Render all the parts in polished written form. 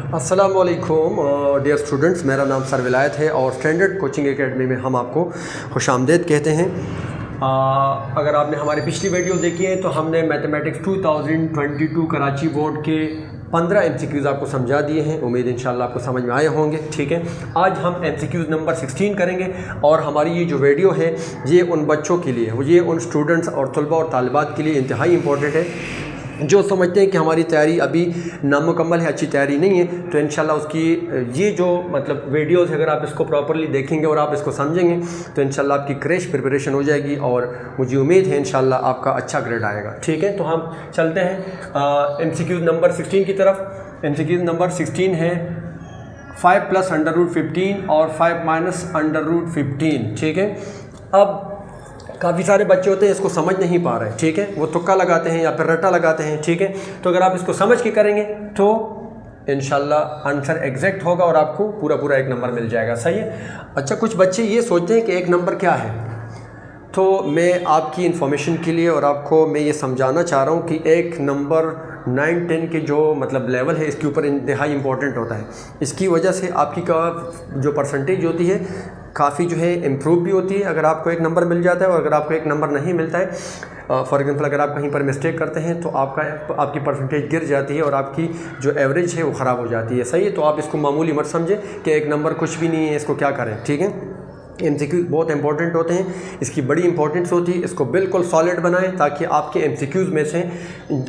अस्सलामुअलैकुम dear students, मेरा नाम सर विलायत है और स्टैंडर्ड कोचिंग एकेडमी में हम आपको खुशामदीद कहते हैं। अगर आपने हमारी पिछली वीडियो देखी है तो हमने मैथमेटिक्स 2022 कराची बोर्ड के 15 MCQs आपको समझा दिए हैं। उम्मीद इंशाल्लाह आपको समझ में आए होंगे। ठीक है, आज हम MCQs नंबर 16 करेंगे और हमारी ये जो वीडियो है ये उन बच्चों के लिए, ये उन स्टूडेंट्स और तलबा और तालिबात के लिए इंतहाई इंपॉर्टेंट है जो समझते हैं कि हमारी तैयारी अभी नामुकम्मल है, अच्छी तैयारी नहीं है। तो इंशाल्लाह उसकी ये जो मतलब वीडियोज़ अगर आप इसको प्रॉपरली देखेंगे और आप इसको समझेंगे तो इंशाल्लाह आपकी क्रैश प्रिपरेशन हो जाएगी और मुझे उम्मीद है इंशाल्लाह आपका अच्छा ग्रेड आएगा। ठीक है, तो हम चलते हैं MCQ नंबर 16 की तरफ। MCQ नंबर 16 है 5 + √15 और 5 - √15। ठीक है, अब काफ़ी सारे बच्चे होते हैं इसको समझ नहीं पा रहे। ठीक है, वो तुक्का लगाते हैं या फिर रट्टा लगाते हैं। ठीक है, तो अगर आप इसको समझ के करेंगे तो इंशाल्लाह आंसर एग्जैक्ट होगा और आपको पूरा एक नंबर मिल जाएगा। सही है। अच्छा, कुछ बच्चे ये सोचते हैं कि एक नंबर क्या है, तो मैं आपकी इन्फॉर्मेशन के लिए और आपको मैं ये समझाना चाह रहा हूँ कि एक नंबर 9, 10 के जो मतलब लेवल है इसके ऊपर इंतहाई इंपॉर्टेंट होता है। इसकी वजह से आपकी का जो परसेंटेज होती है काफ़ी जो है इम्प्रूव भी होती है अगर आपको एक नंबर मिल जाता है। और अगर आपको एक नंबर नहीं मिलता है, फॉर एग्जांपल अगर आप कहीं पर मिस्टेक करते हैं तो आपकी परसेंटेज गिर जाती है और आपकी जो एवरेज है वो ख़राब हो जाती है। सही है, तो आप इसको मामूली मत समझें कि एक नंबर कुछ भी नहीं है, इसको क्या करें। ठीक है, MCQ बहुत इंपॉर्टेंट होते हैं, इसकी बड़ी इंपॉर्टेंस होती है। इसको बिल्कुल सॉलिड बनाएं ताकि आपके MCQs में से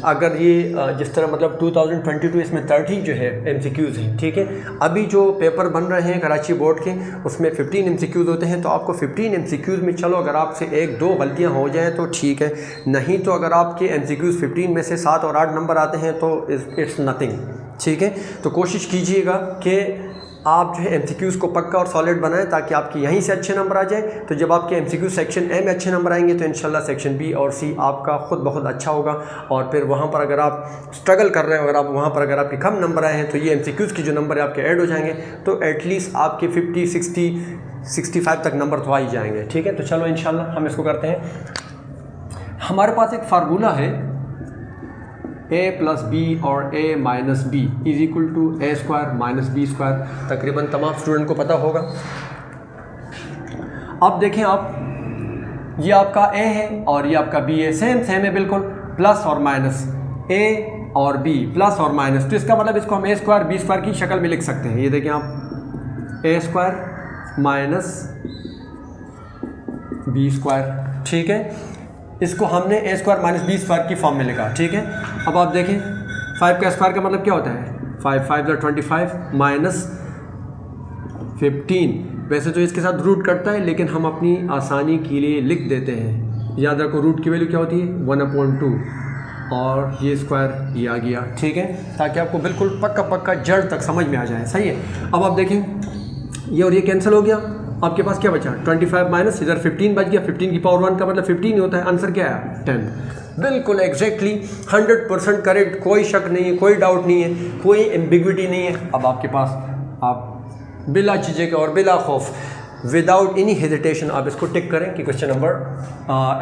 अगर ये जिस तरह मतलब 2022 इसमें 30 जो है MCQs हैं। ठीक है, अभी जो पेपर बन रहे हैं कराची बोर्ड के उसमें 15 MCQs होते हैं। तो आपको 15 MCQs में चलो अगर आपसे 1-2 गलतियां हो जाएं तो ठीक है, नहीं तो अगर आपके MCQs 15 में से 7 और 8 नंबर आते हैं तो इट्स नथिंग। ठीक है, तो कोशिश कीजिएगा कि आप जो है MCQs को पक्का और सॉलिड बनाएं ताकि आपके यहीं से अच्छे नंबर आ जाए। तो जब आपके MCQ सेक्शन A में अच्छे नंबर आएंगे तो इंशाल्लाह सेक्शन B और C आपका खुद बहुत अच्छा होगा। और फिर वहाँ पर अगर आप स्ट्रगल कर रहे हैं, अगर आप वहाँ पर अगर आपके कम नंबर आए हैं तो ये MCQs की जो नंबर है आपके ऐड हो जाएंगे, तो एटलीस्ट आपके 50, 60, 65 तक नंबर तो आ ही जाएंगे। ठीक है, तो चलो इंशाल्लाह हम इसको करते हैं। हमारे पास एक फार्मूला है A + B और A - B = A² - B²। तकरीबन तमाम स्टूडेंट को पता होगा। अब देखें आप, ये आपका A है और ये आपका B है, सेम है बिल्कुल, प्लस और माइनस A और B प्लस और माइनस। तो इसका मतलब इसको हम A² B² की शक्ल में लिख सकते हैं। ये देखें आप, A² - B²। ठीक है, इसको हमने A² - B² की फॉर्म में लिखा। ठीक है, अब आप देखें 5 का स्क्वायर का मतलब क्या होता है, 5 × 5 = 25 - 15। वैसे तो इसके साथ रूट कटता है लेकिन हम अपनी आसानी के लिए लिख देते हैं। याद रखो रूट की वैल्यू क्या होती है, 1/2 और ये स्क्वायर ये आ गया। ठीक है, ताकि आपको बिल्कुल पक्का जड़ तक समझ में आ जाए। सही है, अब आप देखें ये और ये कैंसिल हो गया, आपके पास क्या बचा, 25 माइनस इधर 15 बच गया। 15 की पावर 1 का मतलब 15 ही होता है। आंसर क्या है, 10। बिल्कुल एग्जैक्टली 100% करेक्ट, कोई शक नहीं है, कोई डाउट नहीं है, कोई एम्बिग्विटी नहीं है। अब आपके पास आप बिला झिझक और बिला खौफ, विदाउट एनी हेजिटेशन आप इसको टिक करें कि question number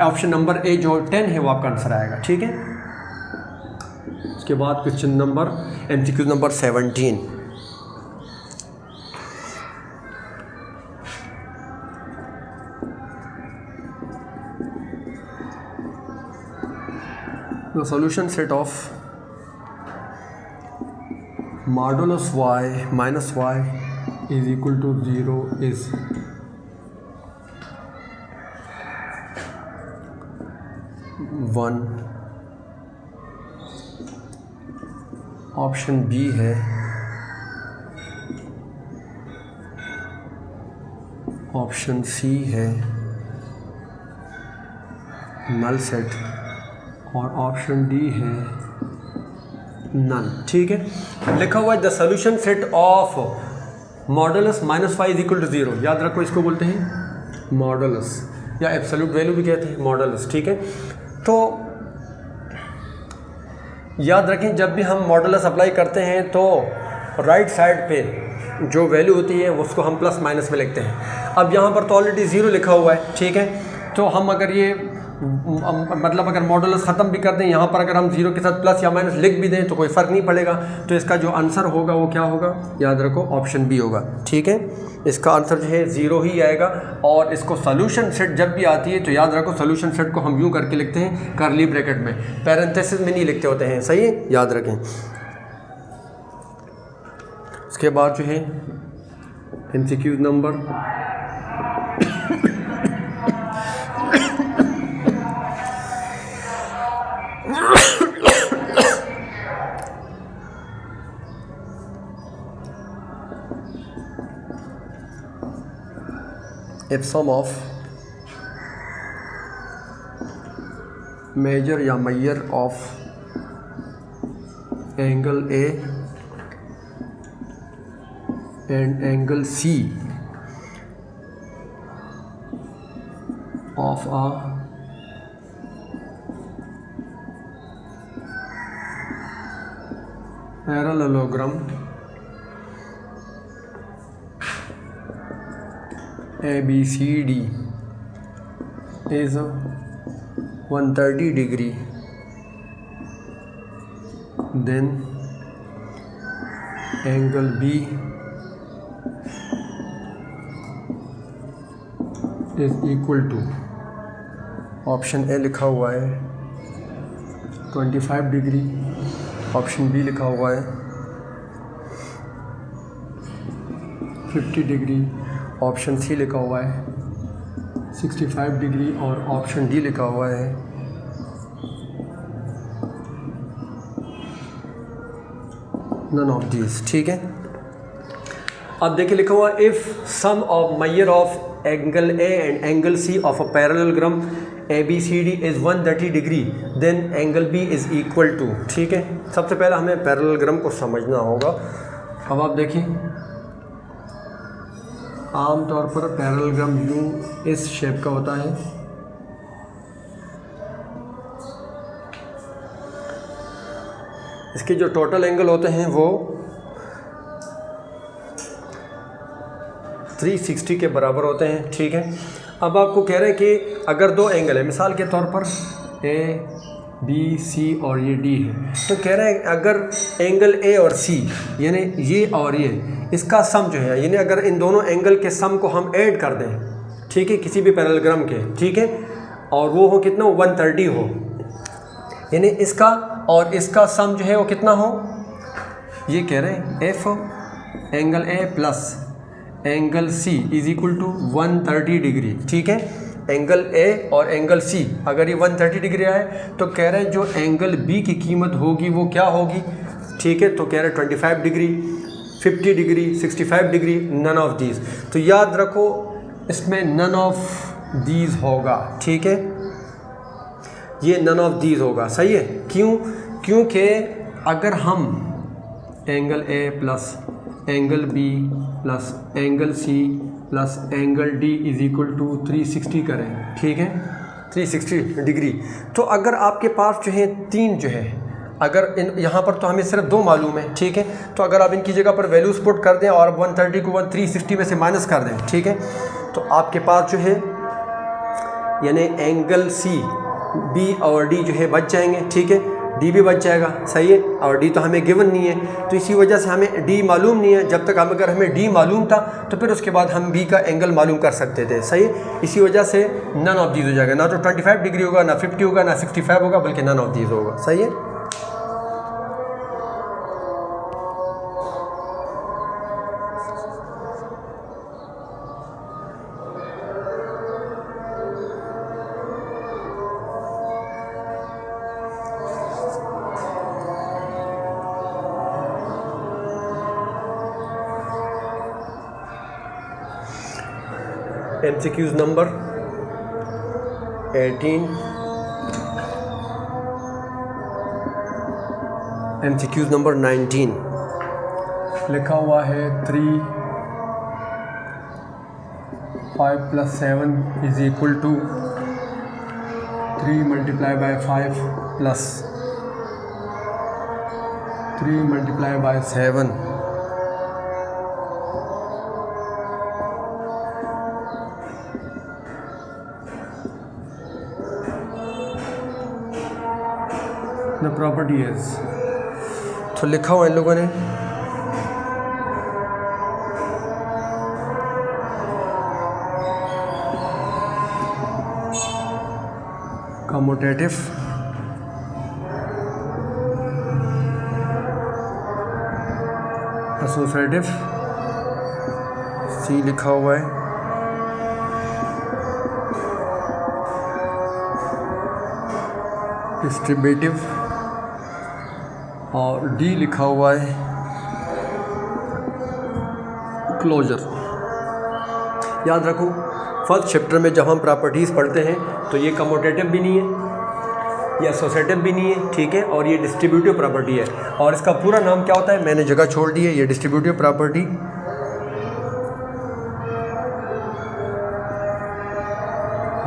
option number A जो 10 है वो आपका आंसर आएगा। ठीक है, उसके बाद question number MCQ number 17। The solution set of modulus y minus y is equal to 0 is one। Option B है, ऑप्शन C है नल सेट और ऑप्शन D है नल। ठीक है, लिखा हुआ है the solution set of modulus -y = 0। याद रखो इसको बोलते हैं मॉडुलस या एब्सोल्यूट वैल्यू भी कहते हैं, मॉडुलस। ठीक है, तो याद रखें जब भी हम मॉडुलस अप्लाई करते हैं तो राइट साइड पे जो वैल्यू होती है उसको हम प्लस माइनस में लिखते हैं। अब यहाँ पर तो ऑलरेडी 0 लिखा हुआ है। ठीक है, तो हम अगर ये मतलब अगर मॉडुलस ख़त्म भी कर दें, यहाँ पर अगर हम 0 के साथ प्लस या माइनस लिख भी दें तो कोई फ़र्क नहीं पड़ेगा। तो इसका जो आंसर होगा वो क्या होगा, याद रखो ऑप्शन बी होगा। ठीक है, इसका आंसर जो है 0 ही आएगा। और इसको सोल्यूशन सेट जब भी आती है तो याद रखो सोल्यूशन सेट को हम यूँ करके लिखते हैं कर्ली ब्रैकेट में, पैरेंथेसिस में नहीं लिखते होते हैं। सही है, याद रखें। उसके बाद जो है MCQ number 'If sum of measure या measure of angle A and angle C of a parallelogram ABCD is 130 degree, then angle B is equal to, option A लिखा हुआ है 25 डिग्री, ऑप्शन बी लिखा हुआ है 50 डिग्री, ऑप्शन सी लिखा हुआ है 65 डिग्री और ऑप्शन डी लिखा हुआ है नन ऑफ दीज। ठीक है, अब देखिए लिखा हुआ if sum of measure of angle A and angle C of a parallelogram ABCD is 130 डिग्री, then angle B is equal to. ठीक है, सबसे पहले हमें पैरेललोग्राम को समझना होगा। अब आप देखिए आमतौर पर पैरेललोग्राम यूँ इस शेप का होता है। इसके जो टोटल एंगल होते हैं वो 360 के बराबर होते हैं। ठीक है, अब आपको कह रहे हैं कि अगर दो एंगल है, मिसाल के तौर पर ABC और ये D है, तो कह रहे हैं अगर एंगल A और C यानी ये और ये इसका सम जो है, यानी अगर इन दोनों एंगल के सम को हम ऐड कर दें, ठीक है, किसी भी पैरेललोग्राम के, ठीक है, और वो हो कितना 130 हो, यानी इसका और इसका सम जो है वो कितना हो, ये कह रहे हैं F angle A plus angle C is equal to 130 degree. ठीक है, एंगल A और एंगल C अगर ये 130 डिग्री आए तो कह रहे हैं जो एंगल B की कीमत होगी वो क्या होगी। ठीक है, तो कह रहे हैं 25 degree, 50 degree, 65 degree, none of these. तो याद रखो इसमें नन ऑफ दीज होगा। ठीक है, ये नन ऑफ दीज होगा। सही है, क्यों? क्योंकि अगर हम angle A plus angle B plus angle C plus angle D is equal to 360 करें, ठीक है, 360 डिग्री, तो अगर आपके पास जो है तीन जो है, अगर इन यहाँ पर तो हमें सिर्फ दो मालूम है, ठीक है, तो अगर आप इनकी जगह पर वैल्यूज पुट कर दें और 130 को 360 में से माइनस कर दें, ठीक है, तो आपके पास जो है यानी एंगल C, B और D जो है बच जाएंगे। ठीक है, D भी बच जाएगा। सही है, और D तो हमें गिवन नहीं है, तो इसी वजह से हमें D मालूम नहीं है। जब तक अगर हमें D मालूम था तो फिर उसके बाद हम B का एंगल मालूम कर सकते थे। सही है, इसी वजह से नन ऑफ दीज हो जाएगा, ना तो 25 डिग्री होगा, ना 50 होगा, ना 65 होगा, बल्कि नन ऑफ दीज होगा। सही है, MCQs नंबर 18, MCQs नंबर 19 लिखा हुआ है 3, 5 + 7 is equal to 3 × 5 plus 3 × 7 = the property is, तो लिखा हुआ इन लोगों ने कम्यूटेटिव एसोसिएटिव, सी लिखा हुआ है डिस्ट्रीब्यूटिव और डी लिखा हुआ है क्लोजर। याद रखो फर्स्ट चैप्टर में जब हम प्रॉपर्टीज़ पढ़ते हैं तो ये कम्यूटेटिव भी नहीं है, ये एसोसिएटिव भी नहीं है, ठीक है, और ये डिस्ट्रीब्यूटिव प्रॉपर्टी है। और इसका पूरा नाम क्या होता है, मैंने जगह छोड़ दी है, ये distributive property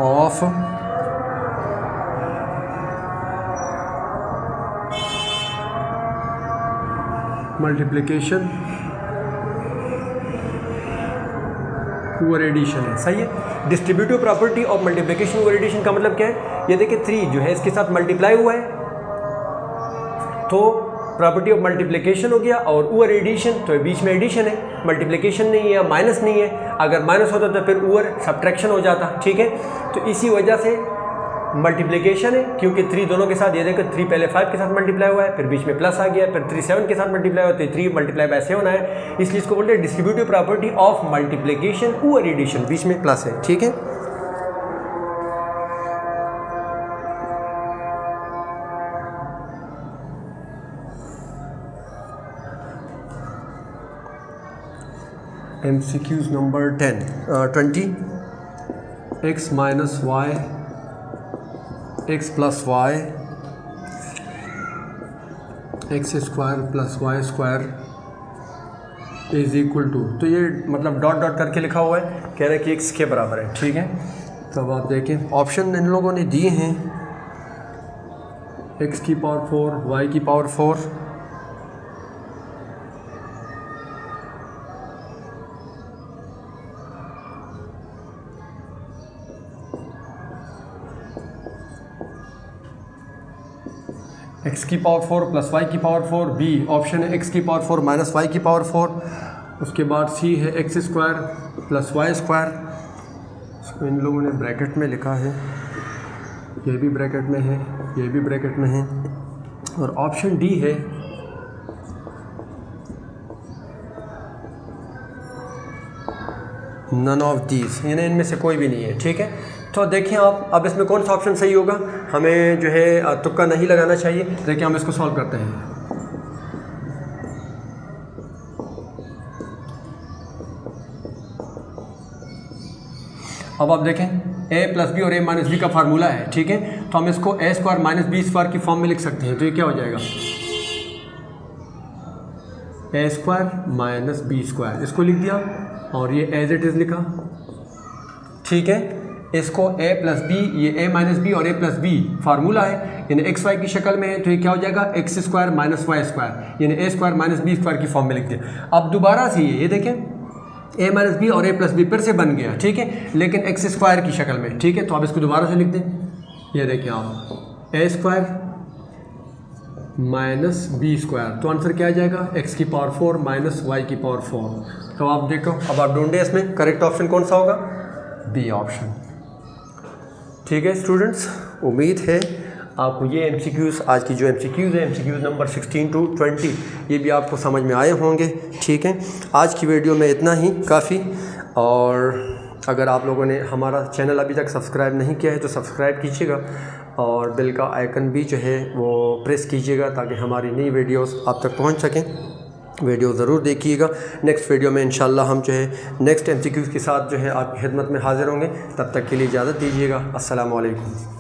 of multiplication over addition है। सही है। Distributive property of multiplication over addition का मतलब क्या है, ये देखिए 3 जो है इसके साथ मल्टीप्लाई हुआ है तो प्रॉपर्टी ऑफ मल्टीप्लिकेशन हो गया, और ओवर एडिशन तो बीच में एडिशन है, मल्टीप्लिकेशन नहीं है या माइनस नहीं है। अगर माइनस होता तो फिर ओवर सब्ट्रैक्शन हो जाता, ठीक है। तो इसी वजह से मल्टीप्लिकेशन है, क्योंकि 3 दोनों के साथ, ये देखो 3 पहले 5 के साथ मल्टीप्लाई हुआ है, फिर बीच में प्लस आ गया, फिर 3 7 के साथ मल्टीप्लाई हुआ, तो 3 मल्टीप्लाई बाय 7 है, इसलिए इसको बोलते हैं distributive property of multiplication over addition, बीच में प्लस है, ठीक है। MCQs number 20 x minus Y x plus Y X square plus Y square is equal to, तो ये मतलब डॉट डॉट करके लिखा हुआ है, कह रहे हैं कि x के बराबर है, ठीक है। तो अब आप देखें ऑप्शन इन लोगों ने दिए हैं x की पावर 4 y की पावर 4, x की पावर 4 प्लस y की पावर 4, बी ऑप्शन है x की पावर 4 माइनस y की पावर 4, उसके बाद सी है X square plus Y square, इसको इन लोगों ने ब्रैकेट में लिखा है, ये भी ब्रैकेट में है, ये भी ब्रैकेट में है, और ऑप्शन डी है नन ऑफ दीज, यानी इनमें से कोई भी नहीं है, ठीक है। तो देखिए आप अब इसमें कौन सा ऑप्शन सही होगा, हमें जो है तुक्का नहीं लगाना चाहिए। देखिए हम इसको सॉल्व करते हैं। अब आप देखें a प्लस बी और a माइनस बी का फार्मूला है, ठीक है, तो हम इसको a square minus B square की फॉर्म में लिख सकते हैं। तो ये क्या हो जाएगा, a square minus B square, इसको लिख दिया और ये एज इट इज़ लिखा, ठीक है। इसको a प्लस बी, ये a माइनस बी और a प्लस बी फार्मूला है, यानी एक्स वाई की शक्ल में है, तो ये क्या हो जाएगा X square minus Y square, यानी a square minus B square की फॉर्म में लिख दिया। अब दोबारा से ये देखें a माइनस बी और a प्लस बी फिर से बन गया, ठीक है, लेकिन एक्स स्क्वायर की शक्ल में, ठीक है। तो आप इसको दोबारा से लिख दें, ये देखिए आप a square minus B square, तो आंसर क्या आ जाएगा x की पावर 4 माइनस वाई की पावर 4। तो आप देखो अब आप ढूंढे इसमें करेक्ट ऑप्शन कौन सा होगा, बी ऑप्शन, ठीक है। स्टूडेंट्स उम्मीद है आपको ये MCQs, आज की जो MCQs है MCQs नंबर 16 to 20, ये भी आपको समझ में आए होंगे, ठीक है। आज की वीडियो में इतना ही काफ़ी, और अगर आप लोगों ने हमारा चैनल अभी तक सब्सक्राइब नहीं किया है तो सब्सक्राइब कीजिएगा, और बेल का आइकन भी जो है वो प्रेस कीजिएगा ताकि हमारी नई वीडियोस आप तक पहुंच सकें। वीडियो ज़रूर देखिएगा। नेक्स्ट वीडियो में इंशाल्लाह हम जो है नेक्स्ट MCQs के साथ जो है आपकी खिदमत में हाज़िर होंगे। तब तक के लिए इजाज़त दीजिएगा। अस्सलामु अलैकुम।